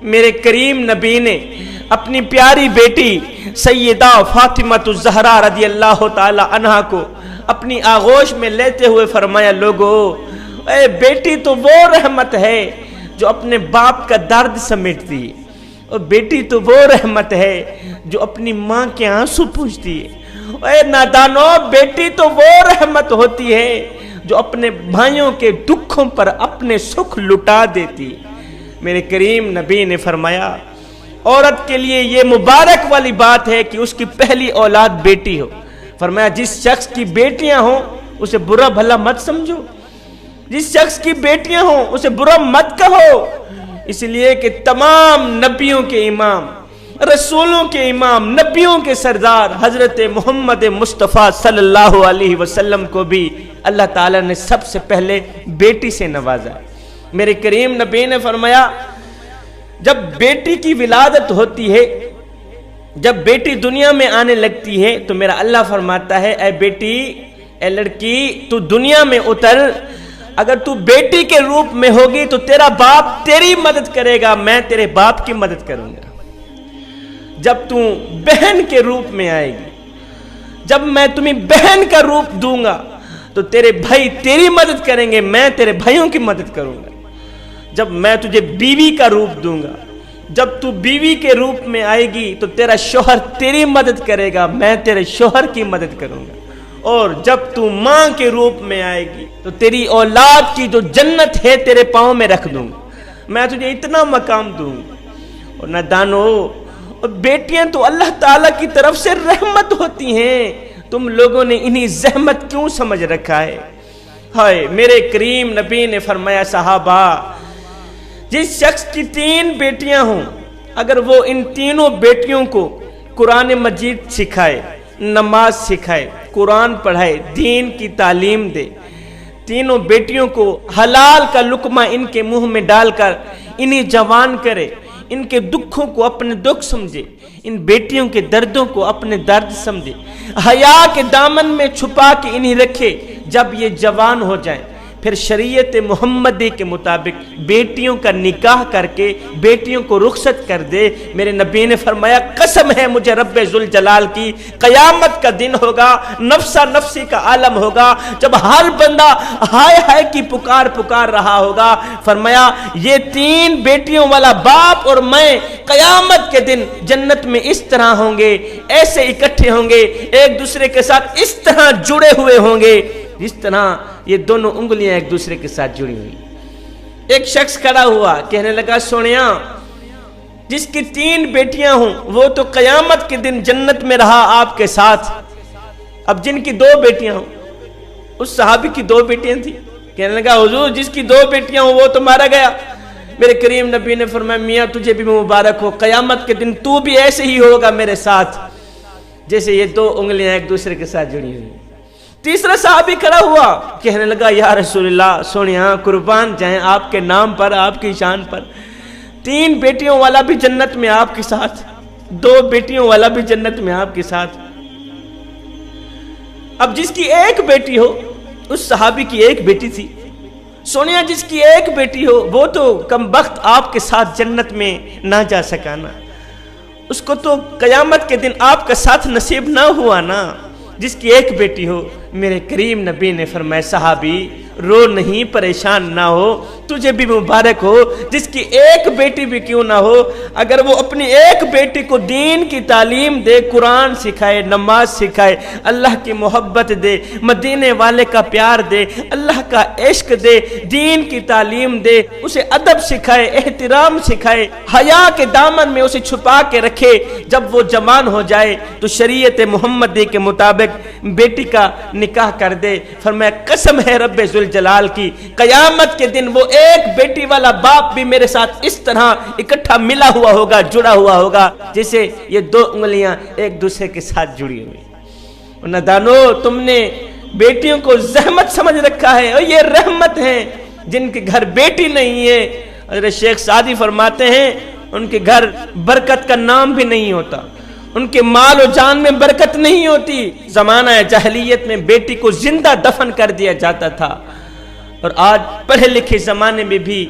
میرے کریم نبی نے اپنی پیاری بیٹی سیدہ فاطمہ الزہرا رضی اللہ تعالی عنہا کو اپنی آغوش میں لیتے ہوئے فرمایا، لوگو اے بیٹی تو وہ رحمت ہے جو اپنے باپ کا درد سمیٹتی ہے، اور بیٹی تو وہ رحمت ہے جو اپنی ماں کے آنسو پوچھتی ہے۔ اے نادانو، بیٹی تو وہ رحمت ہوتی ہے جو اپنے بھائیوں کے دکھوں پر اپنے سکھ لٹا دیتی ہے۔ میرے کریم نبی نے فرمایا، عورت کے لیے یہ مبارک والی بات ہے کہ اس کی پہلی اولاد بیٹی ہو۔ فرمایا جس شخص کی بیٹیاں ہوں اسے برا بھلا مت سمجھو، جس شخص کی بیٹیاں ہوں اسے برا مت کہو، اس لیے کہ تمام نبیوں کے امام، رسولوں کے امام، نبیوں کے سردار حضرت محمد مصطفیٰ صلی اللہ علیہ وسلم کو بھی اللہ تعالیٰ نے سب سے پہلے بیٹی سے نوازا۔ میرے کریم نبی نے فرمایا جب بیٹی کی ولادت ہوتی ہے، جب بیٹی دنیا میں آنے لگتی ہے تو میرا اللہ فرماتا ہے، اے بیٹی، اے لڑکی، تو دنیا میں اتر، اگر تو بیٹی کے روپ میں ہوگی تو تیرا باپ تیری مدد کرے گا، میں تیرے باپ کی مدد کروں گا۔ جب تو بہن کے روپ میں آئے گی، جب میں تمہیں بہن کا روپ دوں گا تو تیرے بھائی تیری مدد کریں گے، میں تیرے بھائیوں کی مدد کروں گا۔ جب میں تجھے بیوی کا روپ دوں گا، جب تو بیوی کے روپ میں آئے گی تو تیرا شوہر تیری مدد کرے گا، میں تیرے شوہر کی مدد کروں گا۔ اور جب تو ماں کے روپ میں آئے گی تو تیری اولاد کی جو جنت ہے تیرے پاؤں میں رکھ دوں گا، میں تجھے اتنا مقام دوں گا۔ اور نادانو، اور بیٹیاں تو اللہ تعالیٰ کی طرف سے رحمت ہوتی ہیں، تم لوگوں نے انہی زحمت کیوں سمجھ رکھا ہے؟ ہائے، میرے کریم نبی نے فرمایا، صحابہ، جس شخص کی 3 بیٹیاں ہوں، اگر وہ ان تینوں بیٹیوں کو قرآن مجید سکھائے، نماز سکھائے، قرآن پڑھائے، دین کی تعلیم دے، تینوں بیٹیوں کو حلال کا لقمہ ان کے منہ میں ڈال کر انہیں جوان کرے، ان کے دکھوں کو اپنے دکھ سمجھے، ان بیٹیوں کے دردوں کو اپنے درد سمجھے، حیا کے دامن میں چھپا کے انہیں رکھے، جب یہ جوان ہو جائیں پھر شریعت محمدی کے مطابق بیٹیوں کا نکاح کر کے بیٹیوں کو رخصت کر دے۔ میرے نبی نے فرمایا، قسم ہے مجھے رب ذوالجلال کی، قیامت کا دن ہوگا، نفسا نفسی کا عالم ہوگا، جب ہر بندہ ہائے ہائے کی پکار رہا ہوگا۔ فرمایا یہ 3 بیٹیوں والا باپ اور میں قیامت کے دن جنت میں اس طرح ہوں گے، ایسے اکٹھے ہوں گے، ایک دوسرے کے ساتھ اس طرح جڑے ہوئے ہوں گے جس طرح یہ دونوں انگلیاں ایک دوسرے کے ساتھ جڑی ہوئی۔ ایک شخص کھڑا ہوا، کہنے لگا، سونیا، جس کی 3 بیٹیاں ہوں وہ تو قیامت کے دن جنت میں رہا آپ کے ساتھ، اب جن کی 2 بیٹیاں ہوں، اس صحابی کی 2 بیٹیاں تھیں، کہنے لگا، حضور جس کی 2 بیٹیاں ہوں وہ تو مارا گیا۔ میرے کریم نبی نے فرمایا، میاں تجھے بھی مبارک ہو، قیامت کے دن تو بھی ایسے ہی ہوگا میرے ساتھ جیسے یہ 2 انگلیاں ایک دوسرے کے ساتھ جڑی ہوئی۔ تیسرا صحابی کھڑا ہوا، کہنے لگا، یا رسول اللہ، سونیا قربان جائیں آپ کے نام پر، آپ کی شان پر، 3 بیٹیوں والا بھی جنت میں آپ کے ساتھ، 2 بیٹیوں والا بھی جنت میں آپ کے ساتھ۔ اب جس کی 1 بیٹی ہو، اس صحابی کی 1 بیٹی تھی، سونیا جس کی 1 بیٹی ہو وہ تو کم بخت آپ کے ساتھ جنت میں نہ جا سکا نا، اس کو تو قیامت کے دن آپ کا ساتھ نصیب نہ ہوا نا، جس کی 1 بیٹی ہو۔ میرے کریم نبی نے فرمایا، صحابی رو نہیں، پریشان نہ ہو، تجھے بھی مبارک ہو، جس کی 1 بیٹی بھی کیوں نہ ہو، اگر وہ اپنی 1 بیٹی کو دین کی تعلیم دے، قرآن سکھائے، نماز سکھائے، اللہ کی محبت دے، مدینے والے کا پیار دے، اللہ کا عشق دے، دین کی تعلیم دے، اسے ادب سکھائے، احترام سکھائے، حیا کے دامن میں اسے چھپا کے رکھے، جب وہ جوان ہو جائے تو شریعت محمدی کے مطابق بیٹی کا نکاح کر دے۔ فرمایا قسم ہے رب ذوالجلال کی، قیامت کے دن وہ 1 بیٹی والا باپ بھی میرے ساتھ اس طرح اکٹھا ملا ہوا ہوگا، جڑا ہوا ہوگا جیسے یہ 2 انگلیاں ایک دوسرے کے ساتھ جڑی ہوئی۔ اور نادانو، تم نے بیٹیوں کو زحمت سمجھ رکھا ہے، اور یہ رحمت ہیں جن کے گھر بیٹی نہیں ہے۔ حضرت شیخ سعدی فرماتے ہیں ان کے گھر برکت کا نام بھی نہیں ہوتا، ان کے مال و جان میں برکت نہیں ہوتی۔ زمانہ جاہلیت میں بیٹی کو زندہ دفن کر دیا جاتا تھا، اور آج پڑھے لکھے زمانے میں بھی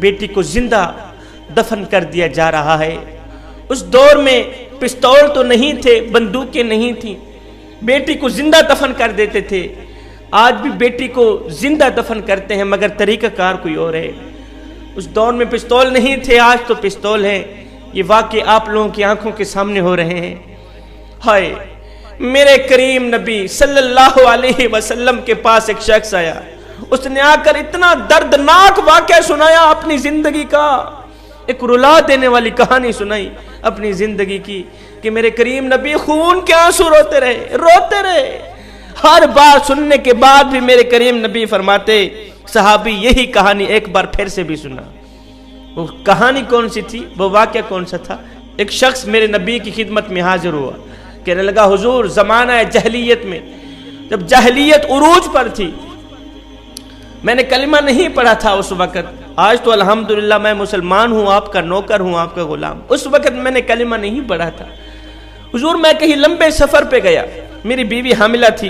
بیٹی کو زندہ دفن کر دیا جا رہا ہے۔ اس دور میں پستول تو نہیں تھے، بندوقیں نہیں تھیں، بیٹی کو زندہ دفن کر دیتے تھے۔ آج بھی بیٹی کو زندہ دفن کرتے ہیں مگر طریقہ کار کوئی اور ہے۔ اس دور میں پستول نہیں تھے، آج تو پستول ہے۔ یہ واقعے آپ لوگوں کی آنکھوں کے سامنے ہو رہے ہیں۔ ہائے، میرے کریم نبی صلی اللہ علیہ وسلم کے پاس ایک شخص آیا، اس نے آ کر اتنا دردناک واقعہ سنایا اپنی زندگی کا، ایک رلا دینے والی کہانی سنائی اپنی زندگی کی کہ میرے کریم نبی خون کے آنسو روتے رہے۔ ہر بات سننے کے بعد بھی میرے کریم نبی فرماتے صحابی یہی کہانی ایک بار پھر سے بھی سنا۔ وہ کہانی کون سی تھی، وہ واقعہ کون سا تھا؟ ایک شخص میرے نبی کی خدمت میں حاضر ہوا، کہنے لگا حضور زمانہ جاہلیت میں جب جاہلیت عروج پر تھی، میں نے کلمہ نہیں پڑھا تھا اس وقت، آج تو الحمدللہ میں مسلمان ہوں، آپ کا نوکر ہوں، آپ کا غلام، اس وقت میں نے کلمہ نہیں پڑھا تھا حضور۔ میں کہیں لمبے سفر پہ گیا، میری بیوی حاملہ تھی،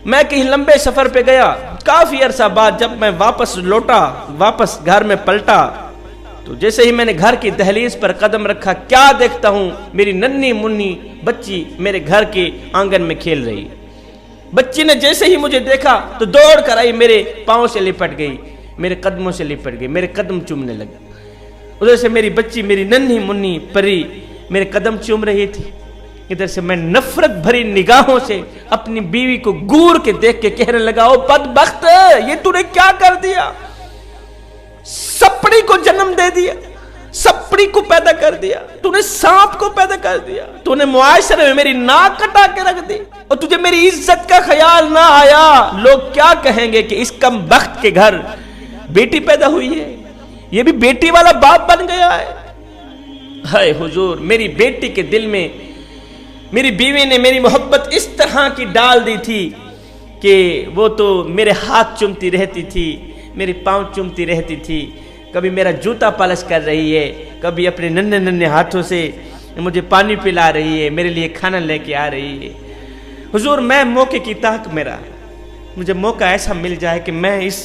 میں کہیں لمبے سفر پہ گیا، کافی عرصہ بعد جب میں واپس گھر میں پلٹا تو جیسے ہی میں نے گھر کی دہلیز پر قدم رکھا، کیا دیکھتا ہوں، میری ننھی منی بچی میرے گھر کے آنگن میں کھیل رہی۔ بچی نے جیسے ہی مجھے دیکھا تو دوڑ کر آئی، میرے پاؤں سے لپٹ گئی، میرے قدموں سے لپٹ گئی، میرے قدم چومنے لگا۔ ادھر سے میری بچی، میری ننھی منی پری میرے قدم چوم رہی تھی، ادھر سے میں نفرت بھری نگاہوں سے اپنی بیوی کو گور کے دیکھ کے کہنے لگا، او بدبخت، یہ تو نے کیا کر دیا؟ سپڑی کو جنم دے دیا، سپڑی کو پیدا کر دیا، تو نے سانپ کو پیدا کر دیا، تو نے معاشرے میں میری ناک کٹا کے رکھ دی، اور تجھے میری عزت کا خیال نہ آیا۔ لوگ کیا کہیں گے کہ اس کم بخت کے گھر بیٹی پیدا ہوئی ہے، یہ بھی بیٹی والا باپ بن گیا ہے۔ ہائے حضور، میری بیٹی کے دل میں میری بیوی نے میری محبت اس طرح کی ڈال دی تھی کہ وہ تو میرے ہاتھ چومتی رہتی تھی، میرے پاؤں چومتی رہتی تھی، کبھی میرا جوتا پالش کر رہی ہے، کبھی اپنے ننھے ہاتھوں سے مجھے پانی پلا رہی ہے، میرے لیے کھانا لے کے آ رہی ہے۔ حضور میں موقع کی طاق میں رہا، مجھے موقع ایسا مل جائے کہ میں اس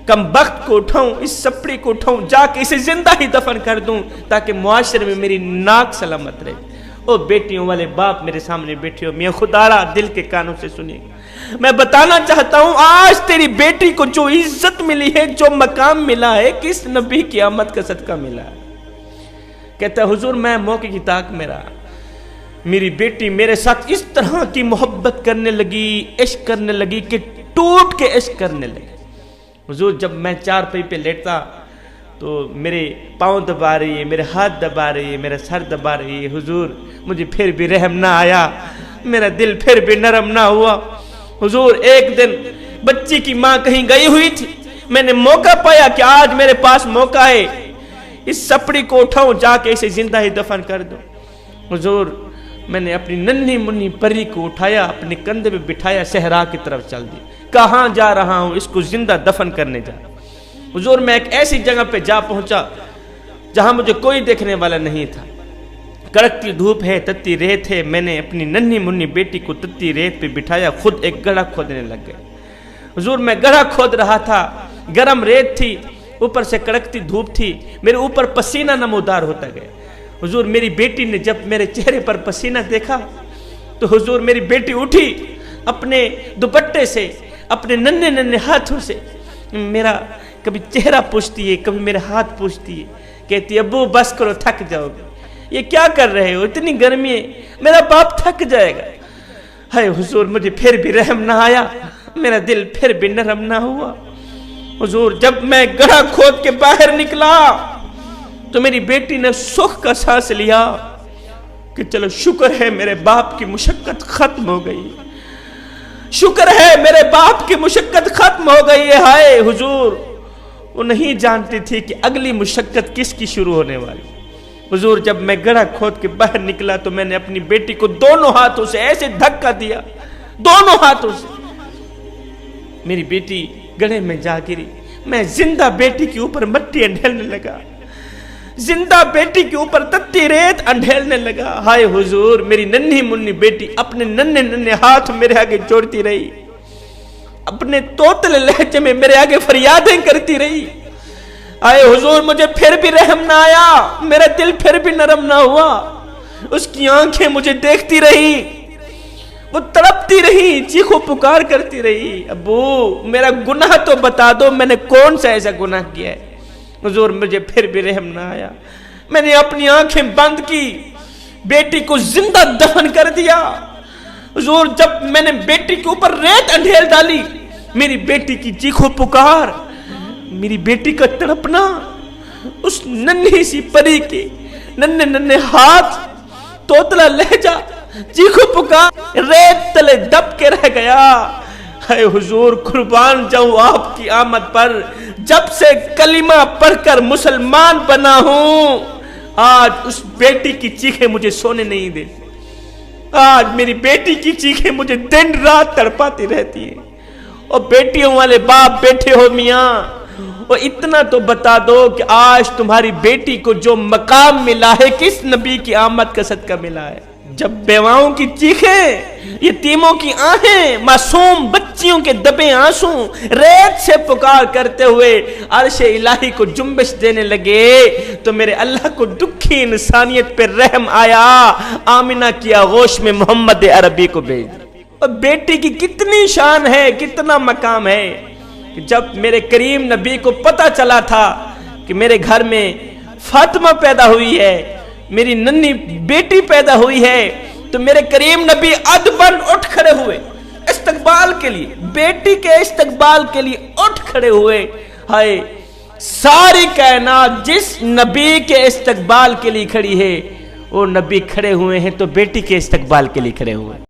کم بخت کو اٹھاؤں، اس سپڑی کو اٹھاؤں، جا کے اسے زندہ ہی دفن کر دوں تاکہ معاشرے میں میری ناک سلامت رہے۔ او بیٹیوں والے باپ میرے سامنے بیٹھے ہو، میاں خدا را دل کے کانوں سے سنیے، میں بتانا چاہتا ہوں آج تیری بیٹی کو جو عزت ملی ہے، جو مقام ملا ہے، کس نبی کی آمد کا صدقہ ملا ہے؟ کہتا ہے حضور میں موقع کی طاق میں رہا، میری بیٹی میرے ساتھ اس طرح کی محبت کرنے لگی، عشق کرنے لگی کہ ٹوٹ کے عشق کرنے لگی۔ حضور جب میں چارپائی پہ لیٹتا تو میرے پاؤں دبا رہی ہے، میرے ہاتھ دبا رہی ہے، میرا سر دبا رہی ہے۔ حضور مجھے پھر بھی رحم نہ آیا، میرا دل پھر بھی نرم نہ ہوا۔ حضور ایک دن بچی کی ماں کہیں گئی ہوئی تھی، میں نے موقع پایا کہ آج میرے پاس موقع ہے، اس سپڑی کو اٹھاؤں، جا کے اسے زندہ ہی دفن کر دوں۔ حضور میں نے اپنی ننھی منی پری کو اٹھایا، اپنے کندھے پہ بٹھایا، صحرا کی طرف چل دی۔ کہاں جا رہا ہوں؟ اس کو زندہ دفن کرنے جا رہا ہوں۔ حضور میں ایک ایسی جگہ پہ جا پہنچا جہاں مجھے کوئی دیکھنے والا نہیں تھا، کڑکتی دھوپ ہے، تتی ریت ہے، میں نے اپنی ننھی منی بیٹی کو تتی ریت پہ بٹھایا، خود ایک گڑھا کھودنے لگ گئے۔ حضور میں گڑھا کھود رہا تھا، گرم ریت تھی، اوپر سے کڑکتی دھوپ تھی، میرے اوپر پسینہ نمودار ہوتا گیا۔ حضور میری بیٹی نے جب میرے چہرے پر پسینہ دیکھا تو حضور میری بیٹی اٹھی، اپنے دوپٹے سے، اپنے ننھے ہاتھوں سے میرا کبھی چہرہ پوچھتی ہے، کبھی میرے ہاتھ پوچھتی ہے، کہتی ابو بس کرو، تھک جاؤ گے، یہ کیا کر رہے ہو، اتنی گرمی ہے، میرا باپ تھک جائے گا۔ ہائے حضور مجھے پھر بھی رحم نہ آیا، میرا دل پھر بھی نرم نہ ہوا۔ حضور جب میں گڑھا کھود کے باہر نکلا تو میری بیٹی نے سکھ کا سانس لیا کہ چلو شکر ہے میرے باپ کی مشقت ختم ہو گئی، شکر ہے میرے باپ کی مشقت ختم ہو گئی ہے۔ ہائے حضور وہ نہیں جانتی تھی کہ اگلی مشقت کس کی شروع ہونے والی۔ حضور جب میں گڑھا کھود کے باہر نکلا تو میں نے اپنی بیٹی کو دونوں ہاتھوں سے ایسے دھکا دیا، دونوں ہاتھوں سے، میری بیٹی گڑھے میں جا گری۔ میں زندہ بیٹی کے اوپر مٹی انڈھیلنے لگا، زندہ بیٹی کے اوپر تتی ریت انڈھیلنے لگا۔ ہائے حضور میری ننھی منی بیٹی اپنے ننھے ہاتھ میرے آگے جوڑتی رہی، اپنے توتلے لہجے میں میرے آگے فریادیں کرتی رہی۔ آئے حضور مجھے پھر بھی رحم نہ آیا، میرا دل پھر بھی نرم نہ ہوا، اس کی آنکھیں مجھے دیکھتی رہی، وہ تڑپتی رہی، چیخو پکار کرتی رہی، ابو میرا گناہ تو بتا دو، میں نے کون سا ایسا گناہ کیا ہے؟ حضور مجھے پھر بھی رحم نہ آیا، میں نے اپنی آنکھیں بند کی، بیٹی کو زندہ دفن کر دیا۔ حضور جب میں نے بیٹی کے اوپر ریت انڈھیل ڈالی، میری بیٹی کی چیخو پکار، میری بیٹی کا تڑپنا، اس ننھی سی پری کے ننھے ننھے ہاتھ، توتلا لہجہ، چیخو پکار ریت تلے دب کے رہ گیا۔ اے حضور قربان جاؤں آپ کی آمد پر، جب سے کلمہ پڑھ کر مسلمان بنا ہوں، آج اس بیٹی کی چیخیں مجھے سونے نہیں دے، آج میری بیٹی کی چیخیں مجھے دن رات تڑپاتی رہتی ہیں۔ اور بیٹیوں والے باپ بیٹھے ہو میاں، اور اتنا تو بتا دو کہ آج تمہاری بیٹی کو جو مقام ملا ہے کس نبی کی آمد کا صدقہ ملا ہے؟ جب بیواؤں کی چیخیں، یتیموں کی آہیں، معصوم بچیوں کے دبے آنسو ریت سے پکار کرتے ہوئے عرش الہی کو جنبش دینے لگے، تو میرے اللہ کو دکھی انسانیت پر رحم آیا، آمنہ کی آغوش میں محمد عربی کو بھیج۔ اور بیٹی کی کتنی شان ہے، کتنا مقام ہے، کہ جب میرے کریم نبی کو پتا چلا تھا کہ میرے گھر میں فاطمہ پیدا ہوئی ہے، میری ننھی بیٹی پیدا ہوئی ہے، تو میرے کریم نبی ادبن اٹھ کھڑے ہوئے استقبال کے لیے، بیٹی کے استقبال کے لیے اٹھ کھڑے ہوئے۔ ہائے ساری کائنات جس نبی کے استقبال کے لیے کھڑی ہے، وہ نبی کھڑے ہوئے ہیں تو بیٹی کے استقبال کے لیے کھڑے ہوئے۔